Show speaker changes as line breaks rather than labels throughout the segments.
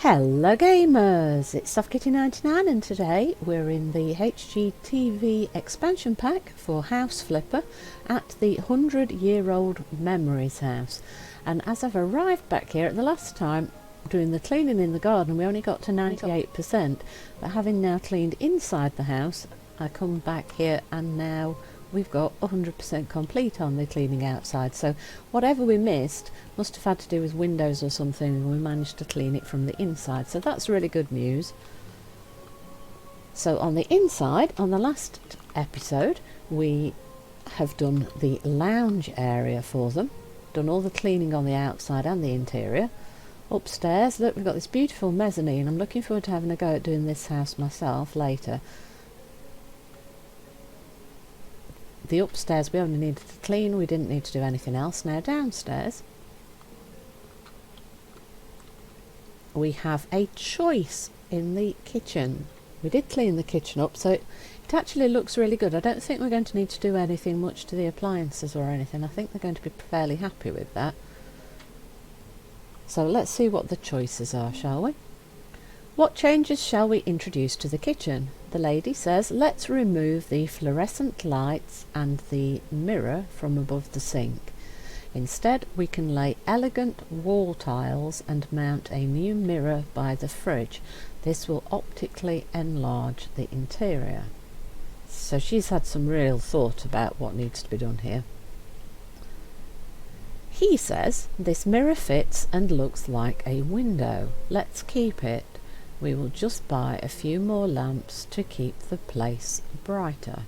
Hello gamers, it's SoftKitty99 and today we're in the HGTV expansion pack for House Flipper at the 100-year-old Memories house. And as I've arrived back here, at the last time doing the cleaning in the garden we only got to 98%, but having now cleaned inside the house I come back here and now we've got 100% complete on the cleaning outside. So whatever we missed must have had to do with windows or something, and we managed to clean it from the inside, so that's really good news. So on the inside, on the last episode, we have done the lounge area for them, done all the cleaning on the outside and the interior. Upstairs, look, we've got this beautiful mezzanine. I'm looking forward to having a go at doing this house myself later. The upstairs we only needed to clean, we didn't need to do anything else. Now downstairs we have a choice in the kitchen. We did clean the kitchen up, so it actually looks really good. I don't think we're going to need to do anything much to the appliances or anything. I think they're going to be fairly happy with that. So let's see what the choices are, shall we? What changes shall we introduce to the kitchen? The lady says, let's remove the fluorescent lights and the mirror from above the sink. Instead, we can lay elegant wall tiles and mount a new mirror by the fridge. This will optically enlarge the interior. So she's had some real thought about what needs to be done here. He says, this mirror fits and looks like a window. Let's keep it. We will just buy a few more lamps to keep the place brighter.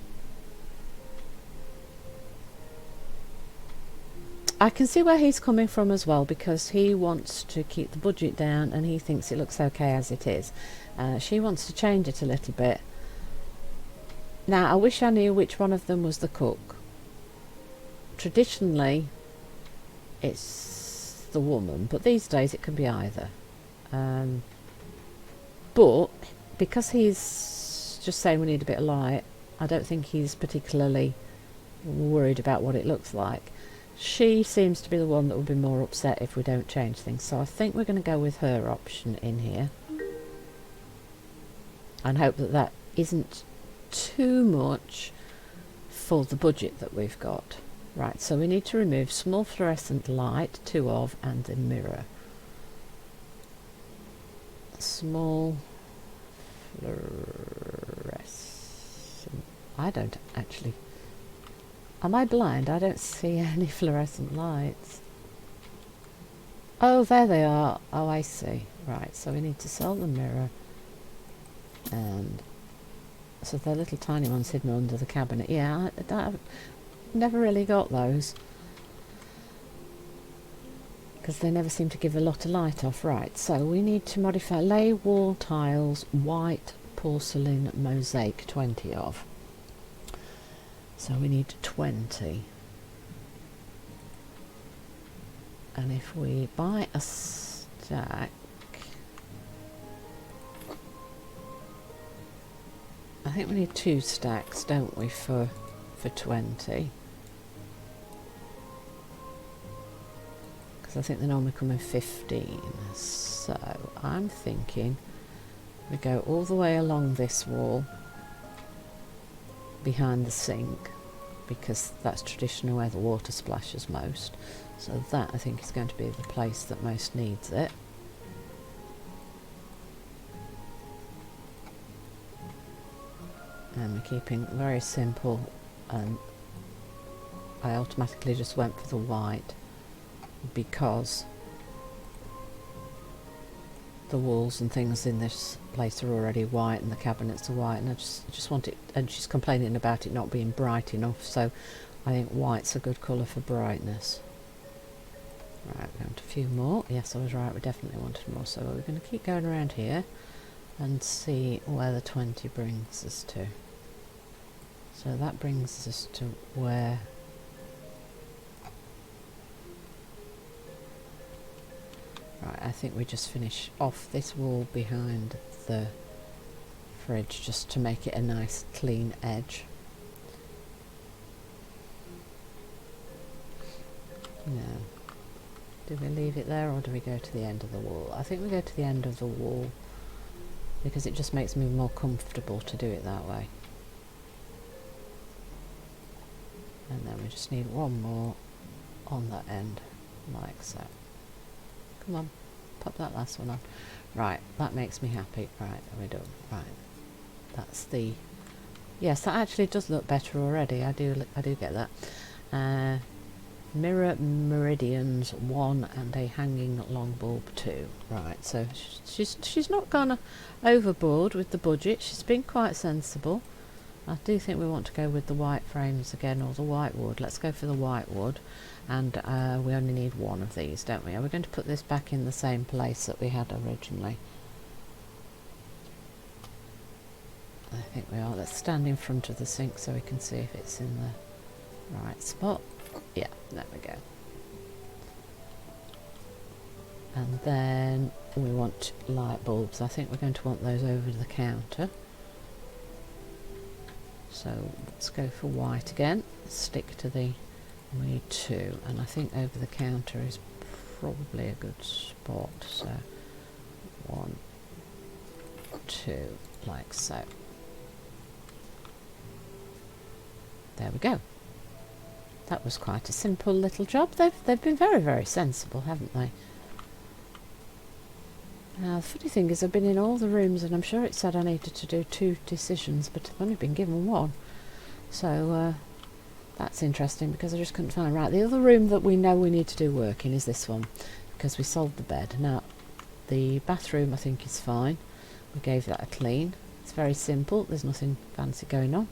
I can see where he's coming from as well, because he wants to keep the budget down and he thinks it looks okay as it is. She wants to change it a little bit. Now I wish I knew which one of them was the cook. Traditionally it's the woman, but these days it can be either. But because he's just saying we need a bit of light, I don't think he's particularly worried about what it looks like. She seems to be the one that will be more upset if we don't change things, so I think we're going to go with her option in here and hope that that isn't too much for the budget that we've got. Right, so we need to remove small fluorescent light, 2 of, and a mirror. Small fluorescent. I don't actually. Am I blind? I don't see any fluorescent lights. Oh, there they are. Oh, I see. Right, so we need to sell the mirror. And so they're little tiny ones hidden under the cabinet. Yeah, I've never really got those, because they never seem to give a lot of light off. Right, so we need to modify lay wall tiles white porcelain mosaic, 20 of. So we need 20. And if we buy a stack, I think we need 2 stacks, don't we, for 20? I think they normally come in 15, so I'm thinking we go all the way along this wall behind the sink, because that's traditionally where the water splashes most, so that I think is going to be the place that most needs it. And we're keeping it very simple, and I automatically just went for the white because the walls and things in this place are already white and the cabinets are white, and I just want it, and she's complaining about it not being bright enough, so I think white's a good colour for brightness. Right, we want a few more. Yes, I was right, we definitely wanted more, so we're going to keep going around here and see where the 20 brings us to. So that brings us to where right, I think we just finish off this wall behind the fridge just to make it a nice clean edge. Now, Do we leave it there or do we go to the end of the wall? I think we go to the end of the wall because it just makes me more comfortable to do it that way. And then we just need one more on that end, like so. Come on, pop that last one on. Right, that makes me happy. Right, we're done. Right, that's the... Yes, that actually does look better already. I do get that. Mirror meridians 1 and a hanging long bulb 2. Right, so she's not gone overboard with the budget. She's been quite sensible. I do think we want to go with the white frames again, or the white wood. Let's go for the white wood, and we only need one of these, don't we? Are we going to put this back in the same place that we had originally? I think we are. Let's stand in front of the sink so we can see if it's in the right spot. Yeah, there we go. And then we want light bulbs. I think we're going to want those over the counter. So let's go for white again. Stick to the... We need 2, and I think over the counter is probably a good spot. So 1, 2, like so. There we go. That was quite a simple little job. They've been very, very sensible, haven't they? Now, the funny thing is I've been in all the rooms and I'm sure it said I needed to do 2 decisions, but I've only been given 1. So that's interesting because I just couldn't find... Right, the other room that we know we need to do work in is this one, because we sold the bed. Now, the bathroom I think is fine. We gave that a clean. It's very simple. There's nothing fancy going on.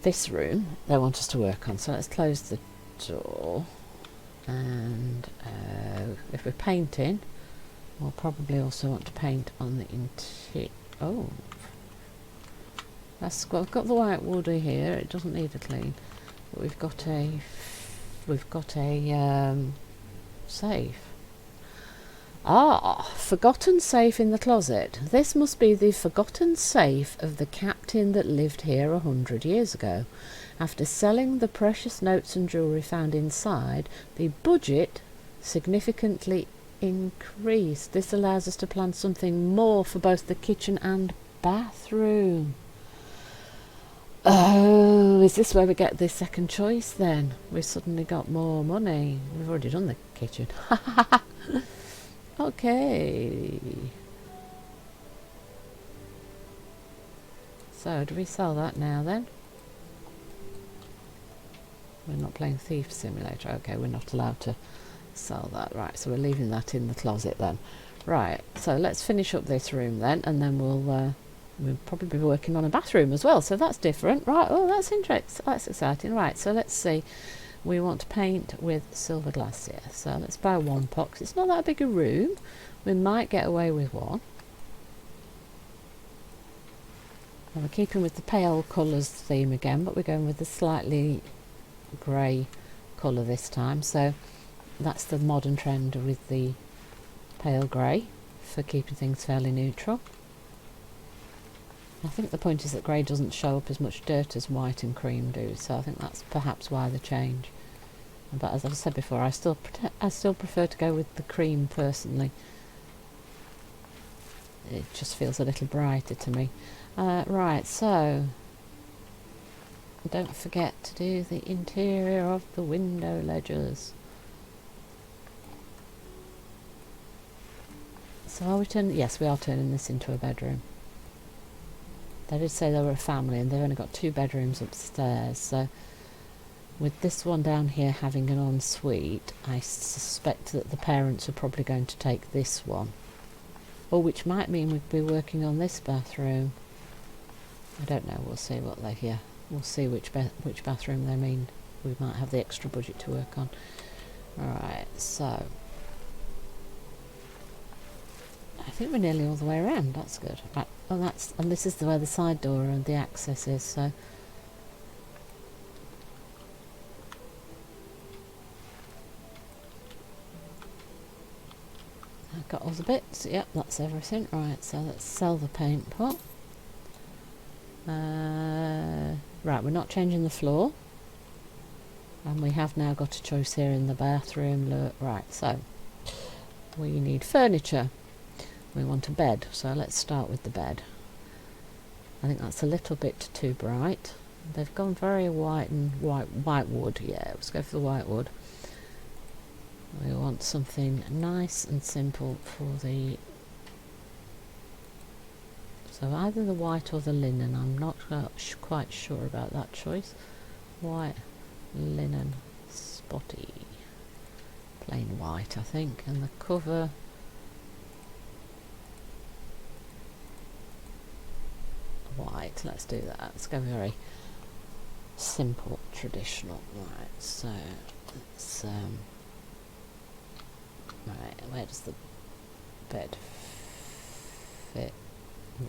This room they want us to work on, so let's close the door. And if we're painting, we'll probably also want to paint on the interior. Oh, that's... Well, we've got the white wood here. It doesn't need a clean, but we've got a safe. Ah, forgotten safe in the closet. This must be the forgotten safe of the captain that lived here 100 years ago. After selling the precious notes and jewellery found inside, the budget significantly increased. This allows us to plan something more for both the kitchen and bathroom. Oh, is this where we get the second choice then? We've suddenly got more money. We've already done the kitchen. Okay. So, do we sell that now then? We're not playing Thief Simulator. Okay, we're not allowed to sell that. Right, so we're leaving that in the closet then. Right, so let's finish up this room then, and then we'll probably be working on a bathroom as well. So that's different. Right, oh, that's interesting. That's exciting. Right, so let's see. We want to paint with silver glass here, so let's buy 1 pot, 'cause it's not that big a room. We might get away with 1. And we're keeping with the pale colours theme again, but we're going with the slightly grey colour this time, so that's the modern trend with the pale grey for keeping things fairly neutral. I think the point is that grey doesn't show up as much dirt as white and cream do, so I think that's perhaps why the change. But as I've said before, I still prefer to go with the cream personally. It just feels a little brighter to me. Right, so don't forget to do the interior of the window ledges. So are we turning? Yes, we are turning this into a bedroom. They did say they were a family and they've only got 2 bedrooms upstairs, so with this one down here having an ensuite, I suspect that the parents are probably going to take this one. Or which might mean we'd be working on this bathroom. I don't know, we'll see what they... Yeah, we'll see which bathroom they mean. We might have the extra budget to work on. Alright, so... I think we're nearly all the way around, that's good. Right, and this is where the side door and the access is, so... I've got all the bits, yep, that's everything. Right, so let's sell the paint pot. Right, we're not changing the floor. And we have now got a choice here in the bathroom. Look, right, so we need furniture. We want a bed, so let's start with the bed. I think that's a little bit too bright. They've gone very white and white wood. Yeah, let's go for the white wood. We want something nice and simple for the... So either the white or the linen. I'm not quite sure about that choice. White, linen, spotty. Plain white, I think. And the cover... white. Let's do that. Let's go very simple, traditional. Right, so let's right, where does the bed fit?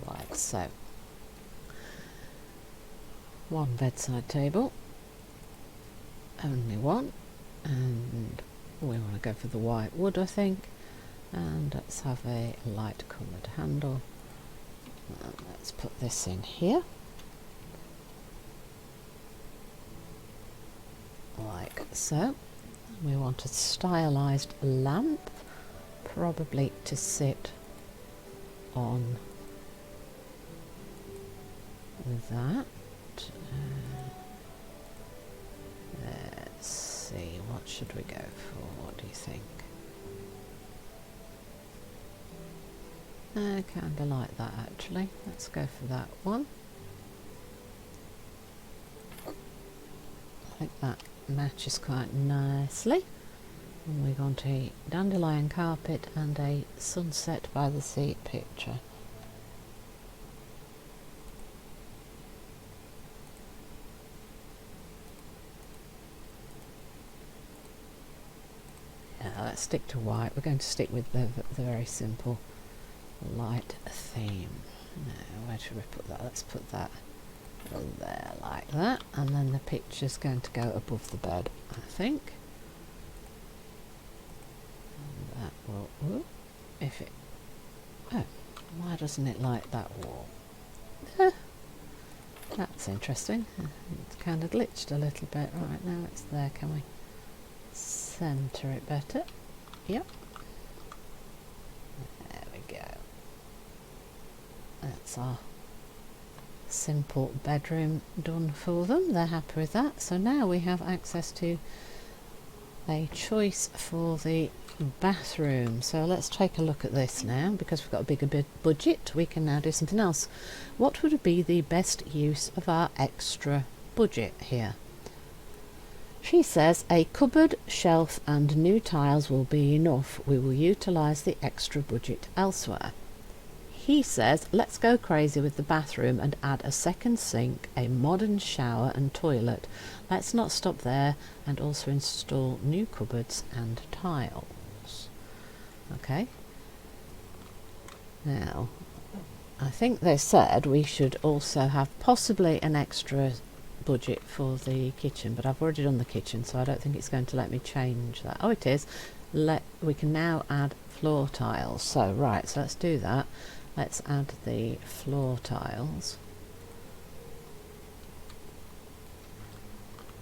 Right, so one bedside table, only one, and we want to go for the white wood, I think, and let's have a light coloured handle. And let's put this in here, like so. We want a stylised lamp, probably to sit on that. Let's see, what should we go for? What do you think? I kind of like that actually. Let's go for that one. I think that matches quite nicely. And we want a dandelion carpet and a sunset by the sea picture. Yeah, let's stick to white. We're going to stick with the very simple light theme. Now, where should we put that? Let's put that there like that, and then the picture's going to go above the bed, I think. And that will, whoop, if it, oh, why doesn't it like that wall? That's interesting. It's kind of glitched a little bit. Right, now it's there. Can we centre it better? Yep. There we go. That's our simple bedroom done for them. They're happy with that. So now we have access to a choice for the bathroom. So let's take a look at this now. Because we've got a bigger budget, we can now do something else. What would be the best use of our extra budget here? She says a cupboard, shelf and new tiles will be enough. We will utilise the extra budget elsewhere. He says let's go crazy with the bathroom and add a second sink, a modern shower and toilet. Let's not stop there, and also install new cupboards and tiles. Okay. Now, I think they said we should also have possibly an extra budget for the kitchen, but I've already done the kitchen, so I don't think it's going to let me change that. Oh, it is. We can now add floor tiles. So right, so let's do that. Let's add the floor tiles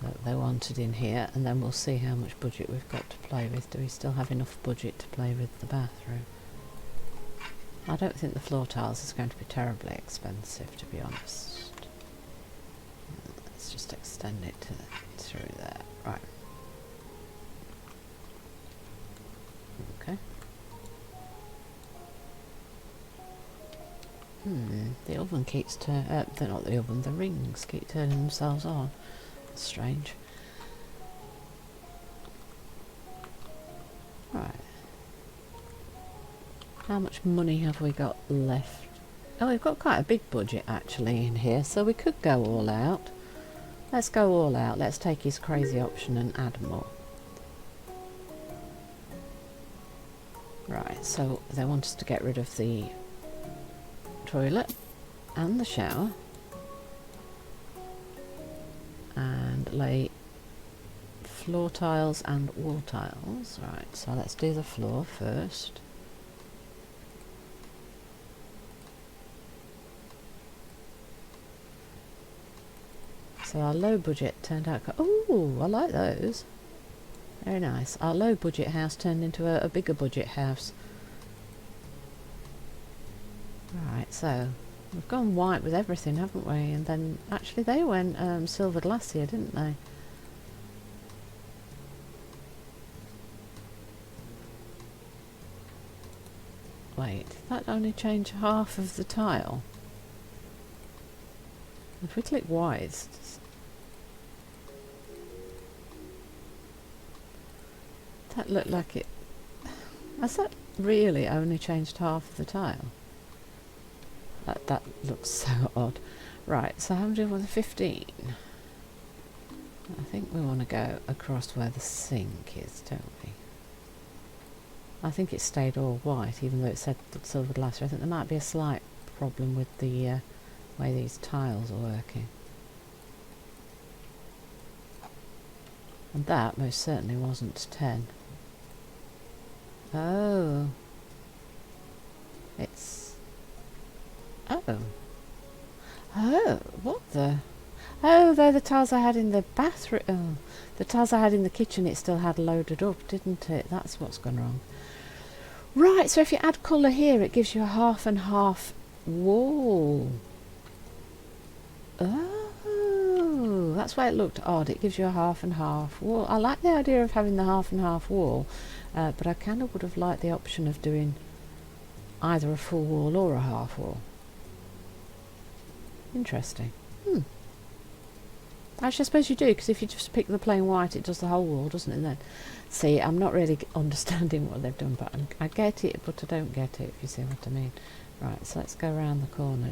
that they wanted in here, and then we'll see how much budget we've got to play with. Do we still have enough budget to play with the bathroom? I don't think the floor tiles is going to be terribly expensive, to be honest. Let's just extend it through there. Right. Okay. The oven keeps turning... they're not the oven, the rings keep turning themselves on. That's strange. Right. How much money have we got left? Oh, we've got quite a big budget actually in here, so we could go all out. Let's go all out. Let's take his crazy option and add more. Right, so they want us to get rid of the toilet and the shower and lay floor tiles and wall tiles. Right, so let's do the floor first. so our low budget turned out... Oh, I like those. Very nice. Our low budget house turned into a bigger budget house. Right, so we've gone white with everything, haven't we? And then actually they went silvered last year, didn't they? Wait, did that only change half of the tile? If we click white, it's just... That looked like it... Has that really only changed half of the tile? That looks so odd. Right, so how do we want the 15? I think we want to go across where the sink is, don't we? I think it stayed all white, even though it said silvered last year. I think there might be a slight problem with the way these tiles are working. And that most certainly wasn't 10. Oh. It's... Oh. Oh, what the... Oh, they're the tiles I had in the bathroom. Oh, the tiles I had in the kitchen it still had loaded up, didn't it? That's what's gone wrong. Right, so if you add colour here, it gives you a half and half wall. Oh, that's why it looked odd. It gives you a half and half wall. I like the idea of having the half and half wall, but I kind of would have liked the option of doing either a full wall or a half wall. Interesting. Actually, I suppose you do, because if you just pick the plain white, it does the whole wall, doesn't it? Then, see, I'm not really understanding what they've done, but I get it, but I don't get it, if you see what I mean. Right, so let's go around the corner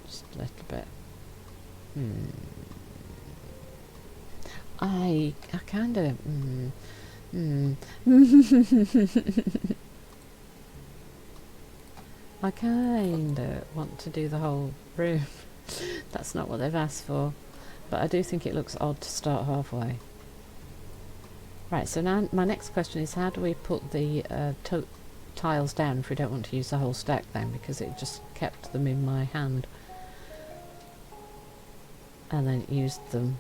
just a little bit. I kind of... I kind of want to do the whole room. That's not what they've asked for. But I do think it looks odd to start halfway. Right, so now my next question is, how do we put the tiles down if we don't want to use the whole stack then? Because it just kept them in my hand. And then used them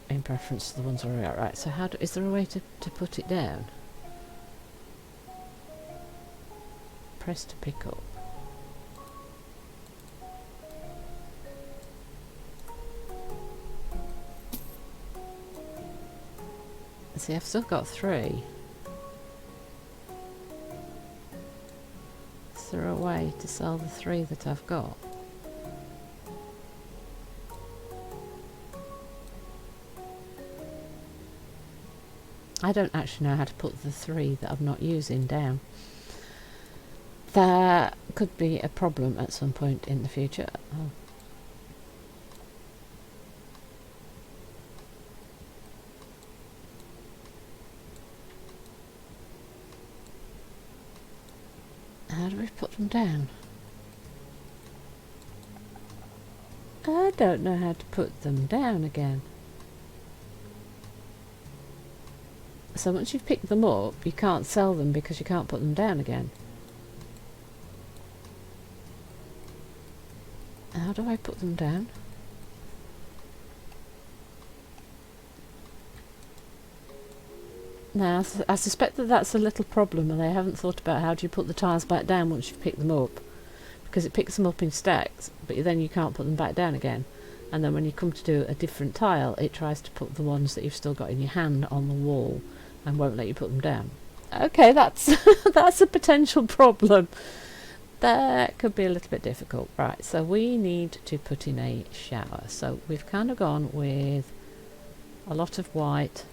in preference to the ones already got. Right, so is there a way to put it down? Press to pick up. See, I've still got 3. Is there a way to sell the 3 that I've got? I don't actually know how to put the 3 that I'm not using down. That could be a problem at some point in the future. Oh. How do we put them down? I don't know how to put them down again. So once you've picked them up, you can't sell them because you can't put them down again. How do I put them down? Now, I suspect that that's a little problem, and they haven't thought about how do you put the tiles back down once you've picked them up, because it picks them up in stacks, but then you can't put them back down again. And then when you come to do a different tile, it tries to put the ones that you've still got in your hand on the wall and won't let you put them down. Okay, that's that's a potential problem. That could be a little bit difficult. Right, so we need to put in a shower. So we've kind of gone with a lot of white,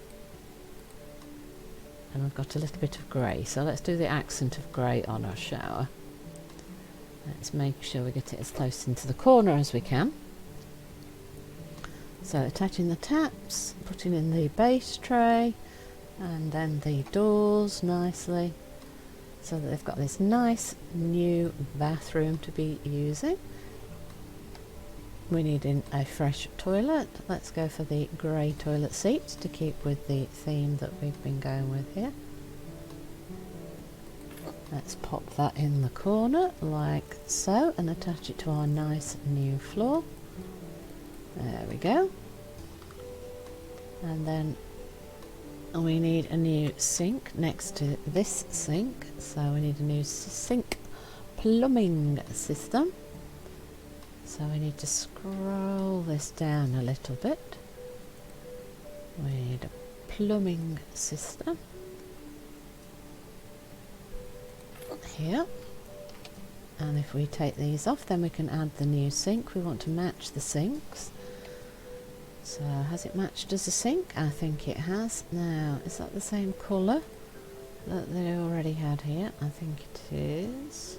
and we've got a little bit of grey. So let's do the accent of grey on our shower. Let's make sure we get it as close into the corner as we can. So attaching the taps, putting in the base tray, and then the doors nicely, so that they've got this nice new bathroom to be using. We need in a fresh toilet. Let's go for the grey toilet seats to keep with the theme that we've been going with here. Let's pop that in the corner like so and attach it to our nice new floor. There we go. And then we need a new sink next to this sink, so we need a new sink plumbing system. So we need to scroll this down a little bit. We need a plumbing system here, and if we take these off, then we can add the new sink. We want to match the sinks. So has it matched as a sink? I think it has. Now, is that the same colour that they already had here? I think it is.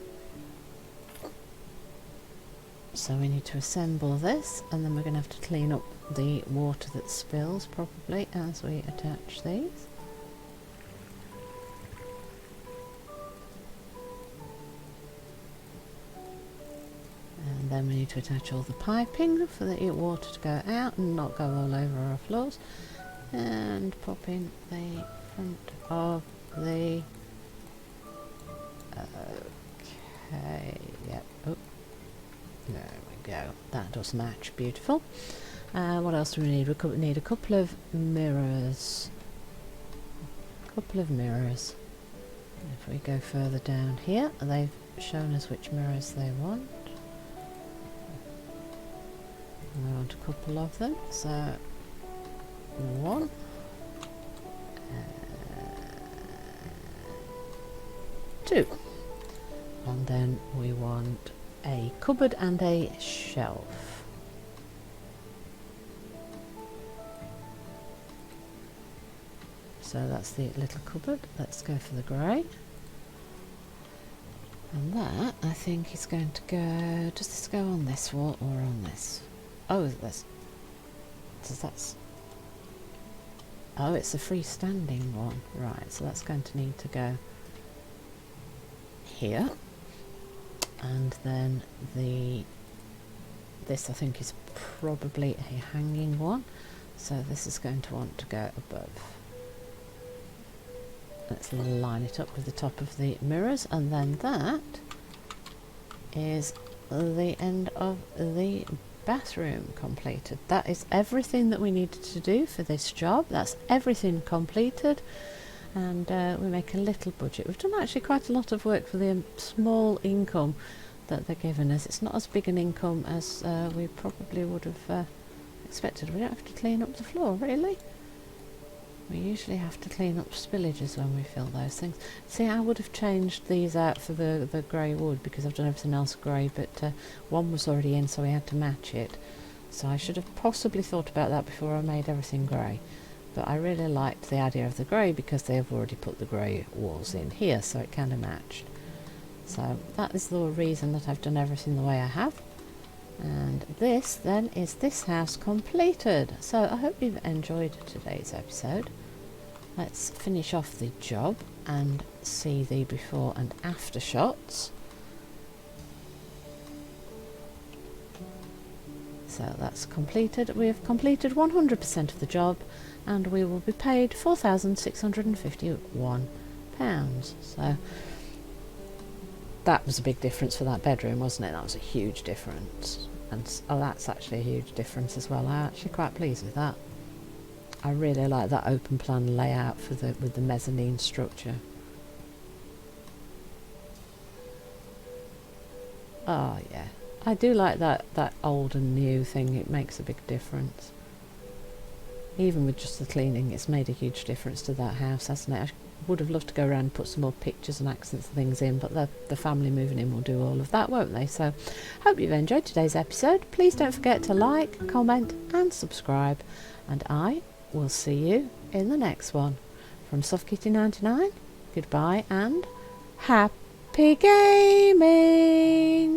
So we need to assemble this, and then we're going to have to clean up the water that spills probably as we attach these. And then we need to attach all the piping for the water to go out and not go all over our floors. And pop in the front of the... Okay, yep. Oh, there we go. That does match. Beautiful. What else do we need? We need a couple of mirrors. If we go further down here, they've shown us which mirrors they want. And we want a couple of them. So, one. Two. And then we want a cupboard and a shelf. So that's the little cupboard. Let's go for the grey. And that, I think, is going to go... Does this go on this wall or on this? Oh, this... Does that... Oh, it's a freestanding one. Right, so that's going to need to go here. And then this, I think, is probably a hanging one. So this is going to want to go above. Let's line it up with the top of the mirrors, and then that is the end of the bathroom completed. That is everything that we needed to do for this job. That's everything completed, and we make a little budget. We've done actually quite a lot of work for the small income that they're giving us. It's not as big an income as we probably would have expected. We don't have to clean up the floor, really. We usually have to clean up spillages when we fill those things. See, I would have changed these out for the grey wood because I've done everything else grey, but one was already in, so we had to match it. So I should have possibly thought about that before I made everything grey. But I really liked the idea of the grey because they have already put the grey walls in here, so it kind of matched. So that is the reason that I've done everything the way I have. And this then is this house completed. So I hope you've enjoyed today's episode. Let's finish off the job and see the before and after shots. So that's completed. We have completed 100% of the job, and we will be paid £4,651. So that was a big difference for that bedroom, wasn't it? That was a huge difference. And oh, that's actually a huge difference as well. I'm actually quite pleased with that. I really like that open plan layout for with the mezzanine structure. Oh yeah, I do like that old and new thing. It makes a big difference. Even with just the cleaning, it's made a huge difference to that house, hasn't it? I would have loved to go around and put some more pictures and accents and things in, but the family moving in will do all of that, won't they? So hope you've enjoyed today's episode. Please don't forget to like, comment and subscribe, and I will see you in the next one. From SoftKitty99, goodbye and happy gaming!